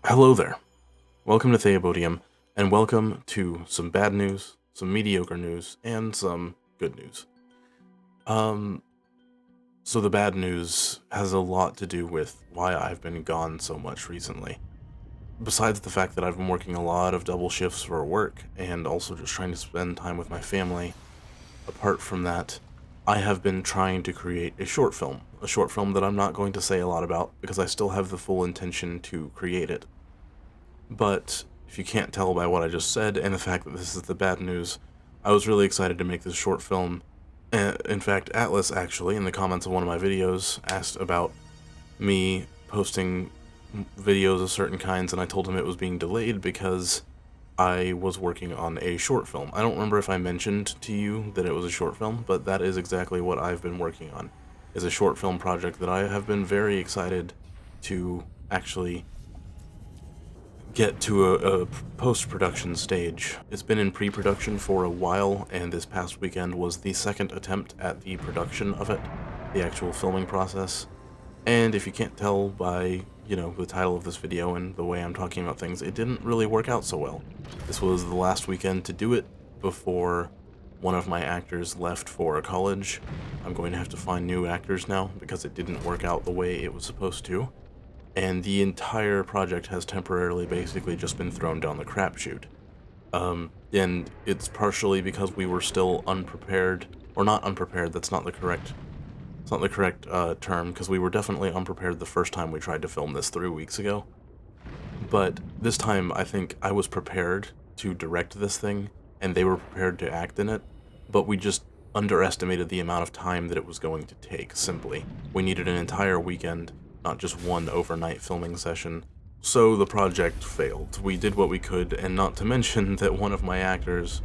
Hello there. Welcome to Theobodium, and welcome to some bad news, some mediocre news, and some good news. So the bad news has a lot to do with why I've been gone so much recently. Besides the fact that I've been working a lot of double shifts for work, and also just trying to spend time with my family, apart from that, I have been trying to create a short film that I'm not going to say a lot about, because I still have the full intention to create it. But if you can't tell by what I just said and the fact that this is the bad news, I was really excited to make this short film. In fact, Atlas actually, in the comments of one of my videos, asked about me posting videos of certain kinds, and I told him it was being delayed because I was working on a short film. I don't remember if I mentioned to you that it was a short film, but that is exactly what I've been working on, is a short film project that I have been very excited to actually get to a post-production stage. It's been in pre-production for a while, and this past weekend was the second attempt at the production of it, the actual filming process. And if you can't tell by, the title of this video and the way I'm talking about things, it didn't really work out so well. This was the last weekend to do it before one of my actors left for college. I'm going to have to find new actors now because it didn't work out the way it was supposed to. And the entire project has temporarily basically just been thrown down the crapshoot. And it's partially because we were still unprepared, or not unprepared, it's not the correct term, because we were definitely unprepared the first time we tried to film this 3 weeks ago. But this time, I think I was prepared to direct this thing, and they were prepared to act in it, but we just underestimated the amount of time that it was going to take, simply. We needed an entire weekend, not just one overnight filming session, so the project failed. We did what we could, and not to mention that one of my actors,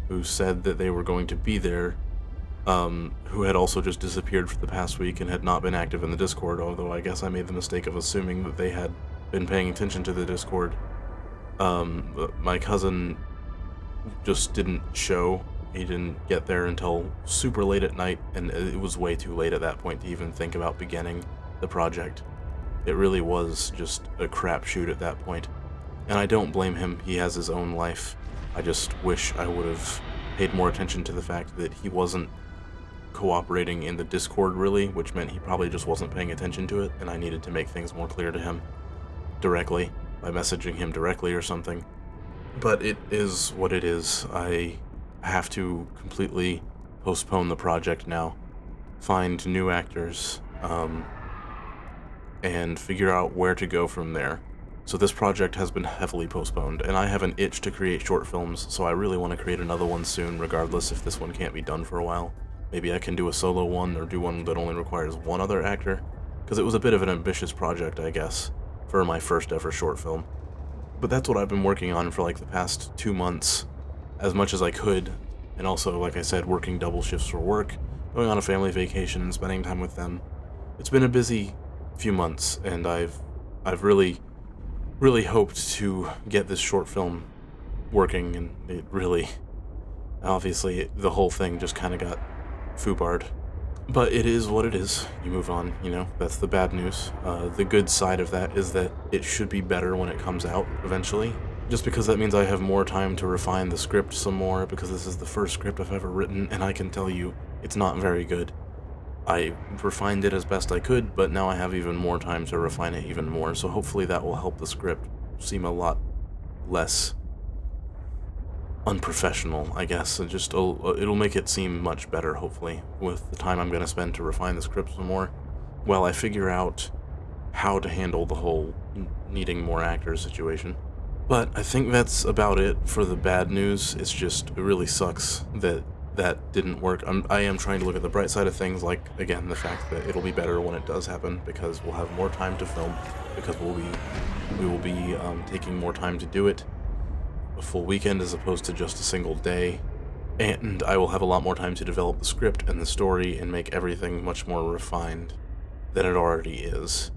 who said that they were going to be there, who had also just disappeared for the past week and had not been active in the Discord, although I guess I made the mistake of assuming that they had been paying attention to the Discord. My cousin just didn't show. He didn't get there until super late at night, and it was way too late at that point to even think about beginning the project. It really was just a crapshoot at that point, and I don't blame him. He has his own life. I just wish I would have paid more attention to the fact that he wasn't cooperating in the Discord, really, which meant he probably just wasn't paying attention to it, and I needed to make things more clear to him directly by messaging him directly or something. But it is what it is. I have to completely postpone the project now, find new actors, and figure out where to go from there. So this project has been heavily postponed, and I have an itch to create short films, so I really want to create another one soon, regardless if this one can't be done for a while. Maybe I can do a solo one, or do one that only requires one other actor, because it was a bit of an ambitious project, I guess, for my first ever short film. But that's what I've been working on for like the past 2 months, as much as I could, and also, like I said, working double shifts for work, going on a family vacation, and spending time with them. It's been a busy few months, and I've really hoped to get this short film working, and it really, obviously, the whole thing just kind of got foobarred. But it is what it is. You move on, that's the bad news. The good side of that is that it should be better when it comes out, eventually. Just because that means I have more time to refine the script some more, because this is the first script I've ever written, and I can tell you, it's not very good. I refined it as best I could, but now I have even more time to refine it even more, so hopefully that will help the script seem a lot less unprofessional, I guess. It'll make it seem much better, hopefully, with the time I'm going to spend to refine the script some more, while I figure out how to handle the whole needing more actors situation. But I think that's about it for the bad news. It really sucks that didn't work. I am trying to look at the bright side of things, like, again, the fact that it'll be better when it does happen, because we'll have more time to film, because we will be taking more time to do it, a full weekend as opposed to just a single day, and I will have a lot more time to develop the script and the story and make everything much more refined than it already is.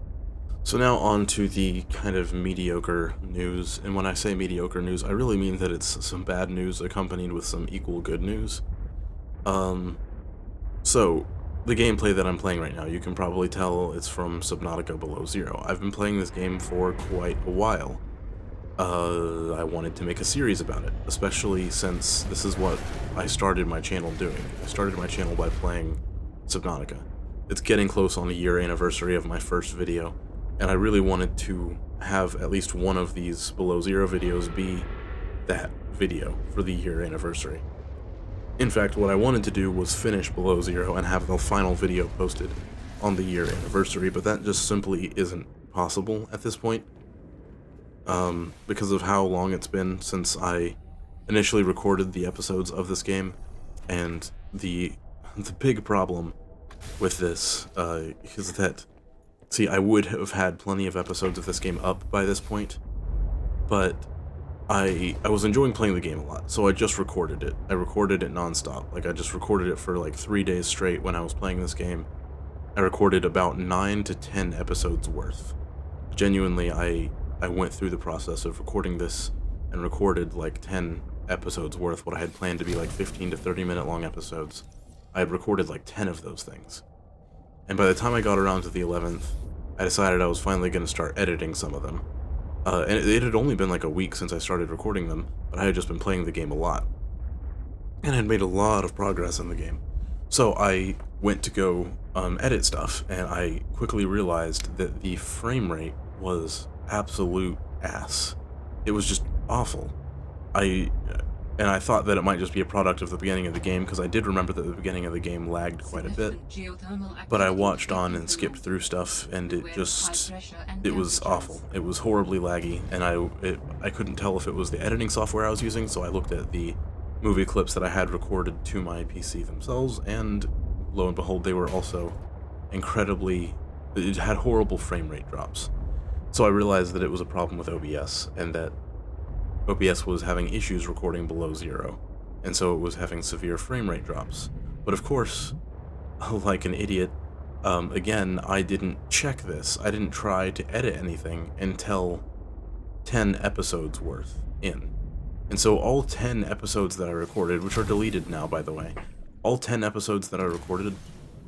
So now on to the kind of mediocre news, and when I say mediocre news, I really mean that it's some bad news accompanied with some equal good news. So, the gameplay that I'm playing right now, you can probably tell it's from Subnautica Below Zero. I've been playing this game for quite a while, I wanted to make a series about it, especially since this is what I started my channel doing. I started my channel by playing Subnautica. It's getting close on the year anniversary of my first video, and I really wanted to have at least one of these Below Zero videos be that video for the year anniversary. In fact, what I wanted to do was finish Below Zero and have the final video posted on the year anniversary, but that just simply isn't possible at this point. Because of how long it's been since I initially recorded the episodes of this game, and the big problem with this is that, see, I would have had plenty of episodes of this game up by this point, but I was enjoying playing the game a lot, so I just recorded it. I recorded it nonstop. Like, I just recorded it for like 3 days straight when I was playing this game. I recorded about 9 to 10 episodes worth. Genuinely, I went through the process of recording this and recorded like 10 episodes worth, what I had planned to be like 15 to 30 minute long episodes. I had recorded like 10 of those things. And by the time I got around to the 11th, I decided I was finally going to start editing some of them. And it had only been like a week since I started recording them, but I had just been playing the game a lot. And had made a lot of progress in the game. So I went to go edit stuff, and I quickly realized that the frame rate was absolute ass. It was just awful. I thought that it might just be a product of the beginning of the game, because I did remember that the beginning of the game lagged quite a bit, but I watched on and skipped through stuff, and it was awful. It was horribly laggy, and I couldn't tell if it was the editing software I was using, so I looked at the movie clips that I had recorded to my PC themselves, and lo and behold, they were also it had horrible frame rate drops. So I realized that it was a problem with OBS, and that OBS was having issues recording Below Zero, and so it was having severe frame rate drops. But of course, like an idiot, again, I didn't check this. I didn't try to edit anything until 10 episodes worth in. And so all 10 episodes that I recorded, which are deleted now, by the way, all 10 episodes that I recorded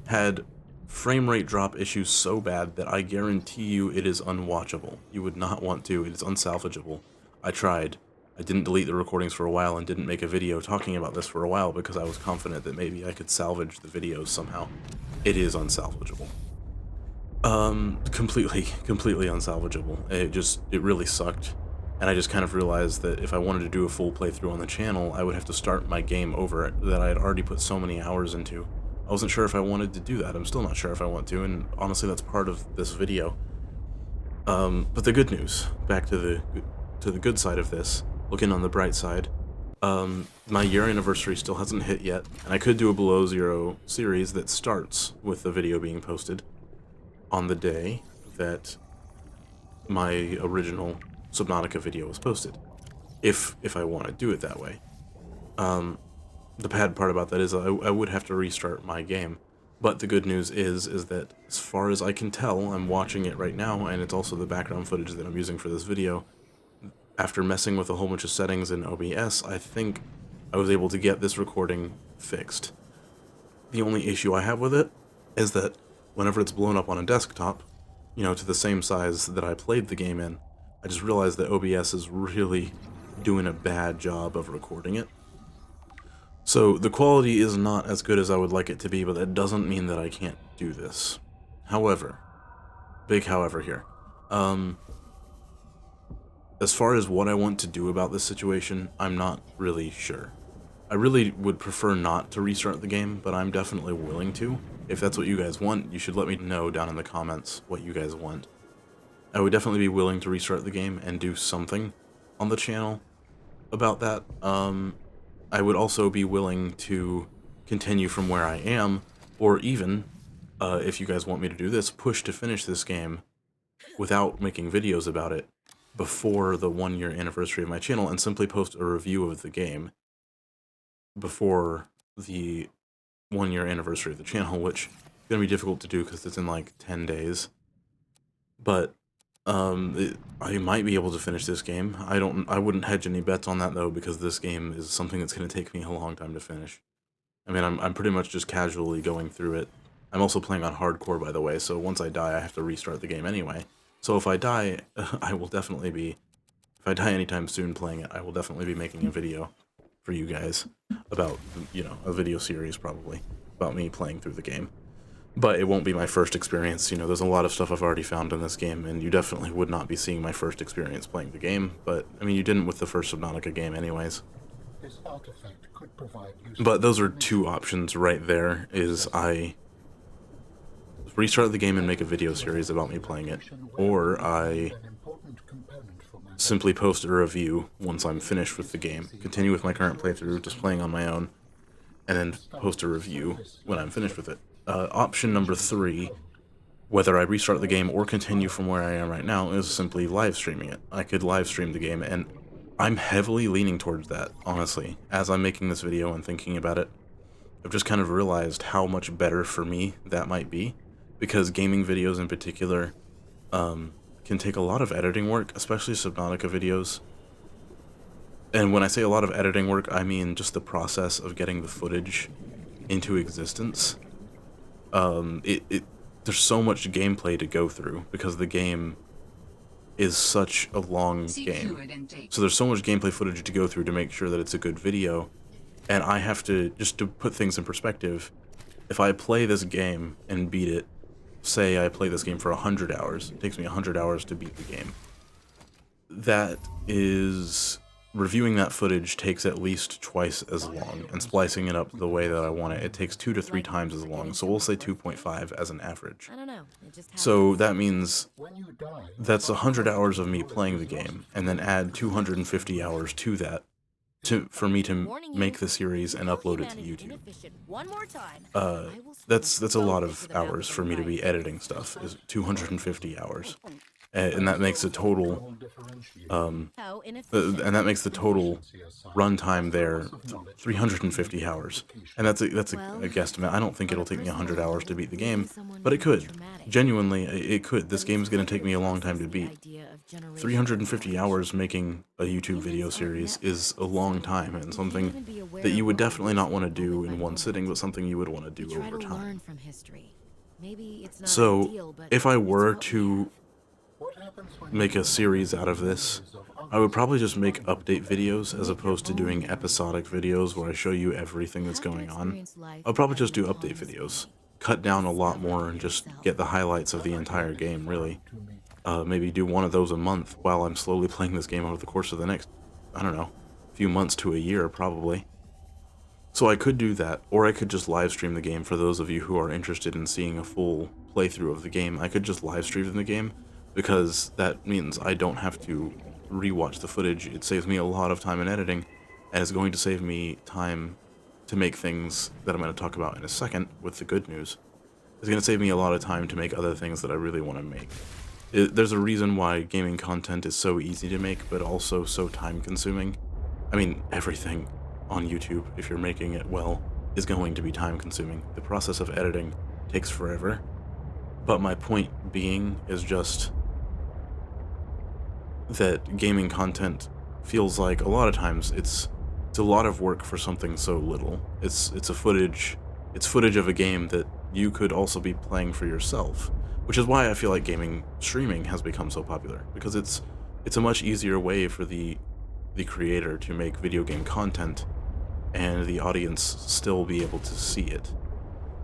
had frame rate drop issues so bad that I guarantee you it is unwatchable. You would not want to. It is unsalvageable. I tried. I didn't delete the recordings for a while and didn't make a video talking about this for a while because I was confident that maybe I could salvage the videos somehow. It is unsalvageable. Completely unsalvageable. It really sucked. And I just kind of realized that if I wanted to do a full playthrough on the channel, I would have to start my game over that I had already put so many hours into. I wasn't sure if I wanted to do that. I'm still not sure if I want to, and honestly that's part of this video. But the good news, back to the good side of this, looking on the bright side, my year anniversary still hasn't hit yet, and I could do a Below Zero series that starts with the video being posted on the day that my original Subnautica video was posted, if I want to do it that way. The bad part about that is I would have to restart my game, but the good news is that as far as I can tell, I'm watching it right now, and it's also the background footage that I'm using for this video. After messing with a whole bunch of settings in OBS, I think I was able to get this recording fixed. The only issue I have with it is that whenever it's blown up on a desktop, you know, to the same size that I played the game in, I just realized that OBS is really doing a bad job of recording it. So the quality is not as good as I would like it to be, but that doesn't mean that I can't do this. However, big however here, as far as what I want to do about this situation, I'm not really sure. I really would prefer not to restart the game, but I'm definitely willing to. If that's what you guys want, you should let me know down in the comments what you guys want. I would definitely be willing to restart the game and do something on the channel about that. I would also be willing to continue from where I am, or even, if you guys want me to do this, push to finish this game without making videos about it before the 1-year anniversary of my channel, and simply post a review of the game before the 1-year anniversary of the channel, which is going to be difficult to do because it's in like 10 days. But I might be able to finish this game. I wouldn't hedge any bets on that though, because this game is something that's going to take me a long time to finish. I mean, I'm pretty much just casually going through it. I'm also playing on hardcore, by the way, so once I die, I have to restart the game anyway. So if I die, I will definitely be... if I die anytime soon playing it, I will definitely be making a video for you guys about, you know, a video series probably about me playing through the game. But it won't be my first experience. You know, there's a lot of stuff I've already found in this game, and you definitely would not be seeing my first experience playing the game. But, I mean, you didn't with the first Subnautica game anyways. This artifact could provide But those are two options right there, is I restart the game and make a video series about me playing it, or I simply post a review once I'm finished with the game, continue with my current playthrough, just playing on my own, and then post a review when I'm finished with it. Option number 3, whether I restart the game or continue from where I am right now, is simply live streaming it. I could live stream the game, and I'm heavily leaning towards that, honestly. As I'm making this video and thinking about it, I've just kind of realized how much better for me that might be, because gaming videos in particular can take a lot of editing work, especially Subnautica videos. And when I say a lot of editing work, I mean just the process of getting the footage into existence. There's so much gameplay to go through because the game is such a long game. So there's so much gameplay footage to go through to make sure that it's a good video. And I have to, just to put things in perspective, if I play this game and beat it, say I play this game for 100 hours, it takes me 100 hours to beat the game. That is... Reviewing that footage takes at least twice as long, and splicing it up the way that I want it, it takes 2 to 3 times as long, so we'll say 2.5 as an average. So that means that's 100 hours of me playing the game, and then add 250 hours to that for me to make the series and upload it to YouTube. That's a lot of hours for me to be editing stuff, is 250 hours. And that makes the total, and that makes the total runtime there 350 hours. And that's a guesstimate. I don't think it'll take me 100 hours to beat the game, but it could. Genuinely, it could. This game is going to take me a long time to beat. 350 hours making a YouTube video series is a long time, and something that you would definitely not want to do in one sitting, but something you would want to do over time. So, if I were to make a series out of this, I would probably just make update videos as opposed to doing episodic videos where I show you everything that's going on. I'll probably just do update videos, cut down a lot more and just get the highlights of the entire game, really. Maybe do one of those a month while I'm slowly playing this game over the course of the next, I don't know, few months to a year, probably. So I could do that, or I could just live stream the game for those of you who are interested in seeing a full playthrough of the game. I could just live stream the game, because that means I don't have to rewatch the footage. It saves me a lot of time in editing, and it's going to save me time to make things that I'm going to talk about in a second with the good news. It's going to save me a lot of time to make other things that I really want to make. There's a reason why gaming content is so easy to make, but also so time-consuming. I mean, everything on YouTube, if you're making it well, is going to be time-consuming. The process of editing takes forever. But my point being is just that gaming content feels like a lot of times it's a lot of work for something so little. It's footage of a game that you could also be playing for yourself, which is why I feel like gaming streaming has become so popular, because it's a much easier way for the creator to make video game content and the audience still be able to see it.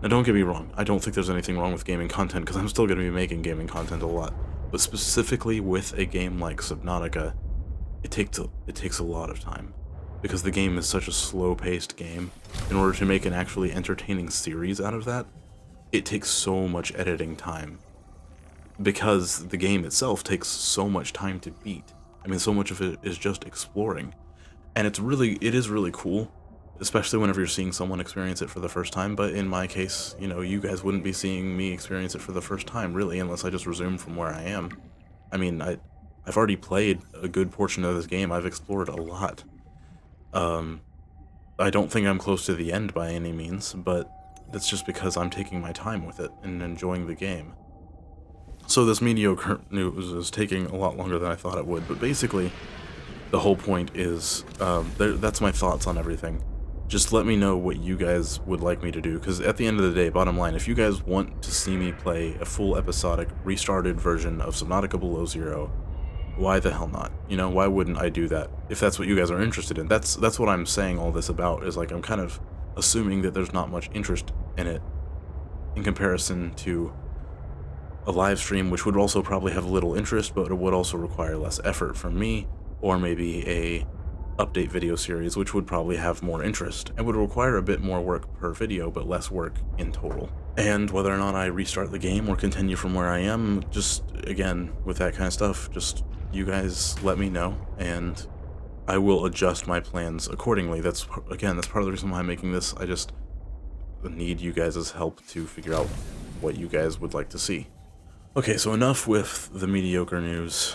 Now don't get me wrong, I don't think there's anything wrong with gaming content, because I'm still going to be making gaming content a lot. But specifically with a game like Subnautica, it takes a lot of time, because the game is such a slow-paced game. In order to make an actually entertaining series out of that, it takes so much editing time, because the game itself takes so much time to beat. I mean, so much of it is just exploring, and it is really cool, especially whenever you're seeing someone experience it for the first time. But in my case, you know, you guys wouldn't be seeing me experience it for the first time, really, unless I just resume from where I am. I mean, I've already played a good portion of this game. I've explored a lot. I don't think I'm close to the end by any means, but that's just because I'm taking my time with it and enjoying the game. So this mediocre news is taking a lot longer than I thought it would, but basically, the whole point is, that's my thoughts on everything. Just let me know what you guys would like me to do, because at the end of the day, bottom line, if you guys want to see me play a full episodic, restarted version of Subnautica Below Zero, why the hell not? You know, why wouldn't I do that if that's what you guys are interested in? That's what I'm saying all this about, is like I'm kind of assuming that there's not much interest in it in comparison to a live stream, which would also probably have little interest, but it would also require less effort from me, or maybe a update video series, which would probably have more interest and would require a bit more work per video, but less work in total. And whether or not I restart the game or continue from where I am, just again, with that kind of stuff, just you guys let me know, and I will adjust my plans accordingly. That's part of the reason why I'm making this. I just need you guys' help to figure out what you guys would like to see. Okay, so enough with the mediocre news.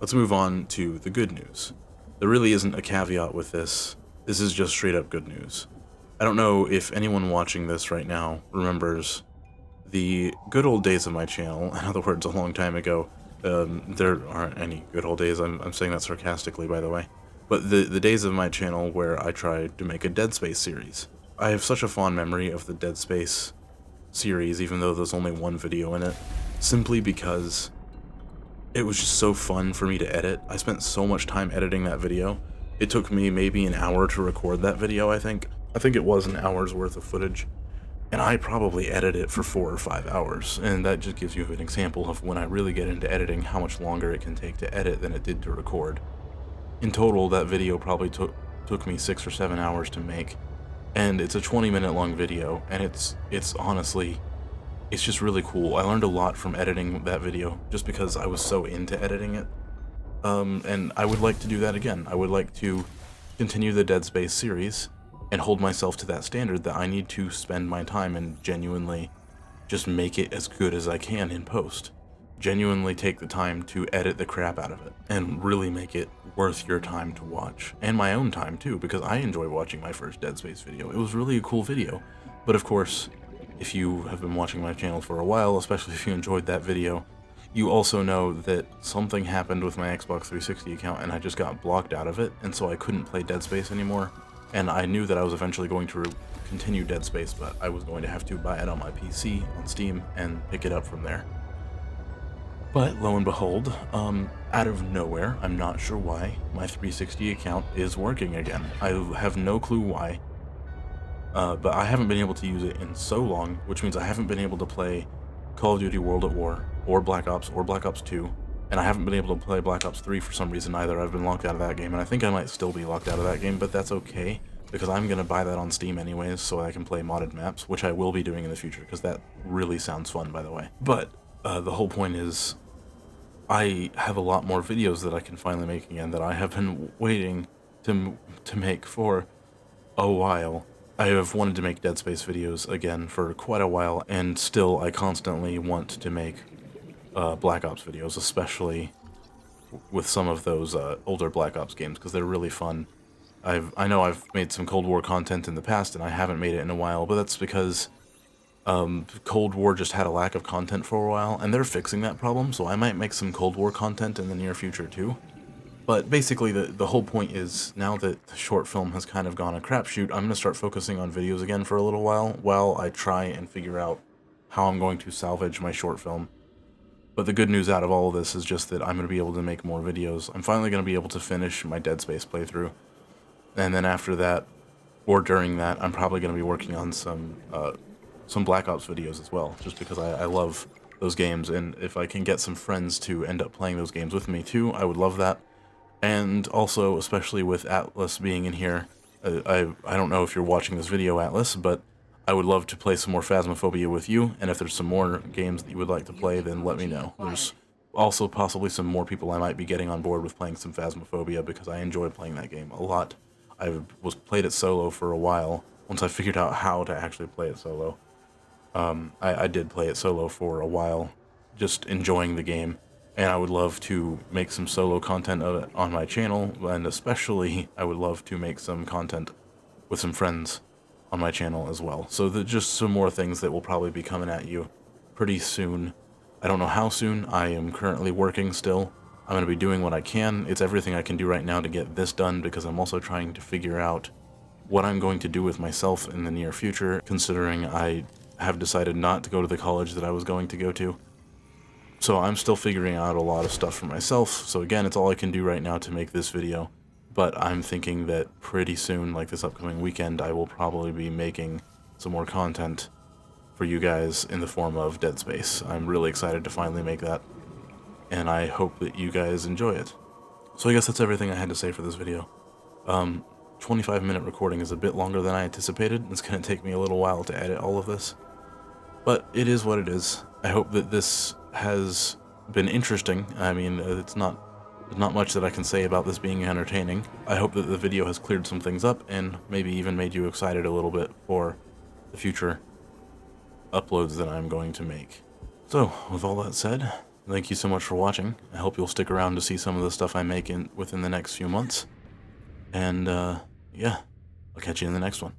Let's move on to the good news. There really isn't a caveat with this. This is just straight up good news. I don't know if anyone watching this right now remembers the good old days of my channel. In other words, a long time ago. There aren't any good old days. I'm saying that sarcastically, by the way. But the days of my channel where I tried to make a Dead Space series. I have such a fond memory of the Dead Space series, even though there's only one video in it, simply because it was just so fun for me to edit. I spent so much time editing that video. It took me maybe an hour to record that video, I think. I think it was an hour's worth of footage, and I probably edited it for 4 or 5 hours, and that just gives you an example of when I really get into editing, how much longer it can take to edit than it did to record. In total, that video probably took me 6 or 7 hours to make, and it's a 20-minute long video, and it's honestly, it's just really cool. I learned a lot from editing that video, just because I was so into editing it. And I would like to do that again. I would like to continue the Dead Space series, and hold myself to that standard that I need to spend my time and genuinely just make it as good as I can in post. Genuinely take the time to edit the crap out of it, and really make it worth your time to watch. And my own time too, because I enjoy watching my first Dead Space video. It was really a cool video. But of course, if you have been watching my channel for a while, especially if you enjoyed that video, you also know that something happened with my Xbox 360 account and I just got blocked out of it, and so I couldn't play Dead Space anymore. And I knew that I was eventually going to continue Dead Space, but I was going to have to buy it on my PC, on Steam, and pick it up from there. But lo and behold, out of nowhere, I'm not sure why, my 360 account is working again. I have no clue why, but I haven't been able to use it in so long, which means I haven't been able to play Call of Duty World at War, or Black Ops 2, and I haven't been able to play Black Ops 3 for some reason either. I've been locked out of that game, and I think I might still be locked out of that game, but that's okay, because I'm going to buy that on Steam anyways, so I can play modded maps, which I will be doing in the future, because that really sounds fun, by the way. But the whole point is, I have a lot more videos that I can finally make again that I have been waiting to make for a while. I have wanted to make Dead Space videos again for quite a while, and still I constantly want to make Black Ops videos, especially with some of those older Black Ops games, because they're really fun. I know I've made some Cold War content in the past, and I haven't made it in a while, but that's because Cold War just had a lack of content for a while, and they're fixing that problem, so I might make some Cold War content in the near future too. But basically, the whole point is, now that the short film has kind of gone a crapshoot, I'm going to start focusing on videos again for a little while I try and figure out how I'm going to salvage my short film. But the good news out of all of this is just that I'm going to be able to make more videos. I'm finally going to be able to finish my Dead Space playthrough. And then after that, or during that, I'm probably going to be working on some Black Ops videos as well, just because I love those games, and if I can get some friends to end up playing those games with me too, I would love that. And also, especially with Atlas being in here, I don't know if you're watching this video, Atlas, but I would love to play some more Phasmophobia with you, and if there's some more games that you would like to play, then let me know. There's also possibly some more people I might be getting on board with playing some Phasmophobia, because I enjoy playing that game a lot. I played it solo for a while, once I figured out how to actually play it solo. I did play it solo for a while, just enjoying the game, and I would love to make some solo content of it on my channel, and especially I would love to make some content with some friends on my channel as well. So just some more things that will probably be coming at you pretty soon. I don't know how soon. I am currently working still. I'm going to be doing what I can. It's everything I can do right now to get this done, because I'm also trying to figure out what I'm going to do with myself in the near future, considering I have decided not to go to the college that I was going to go to. So I'm still figuring out a lot of stuff for myself. So again, it's all I can do right now to make this video. But I'm thinking that pretty soon, like this upcoming weekend, I will probably be making some more content for you guys in the form of Dead Space. I'm really excited to finally make that, and I hope that you guys enjoy it. So I guess that's everything I had to say for this video. 25-minute recording is a bit longer than I anticipated. It's going to take me a little while to edit all of this, but it is what it is. I hope that this has been interesting. I mean, there's not much that I can say about this being entertaining. I hope that the video has cleared some things up and maybe even made you excited a little bit for the future uploads that I'm going to make. So, with all that said, thank you so much for watching. I hope you'll stick around to see some of the stuff I make within the next few months. And, yeah, I'll catch you in the next one.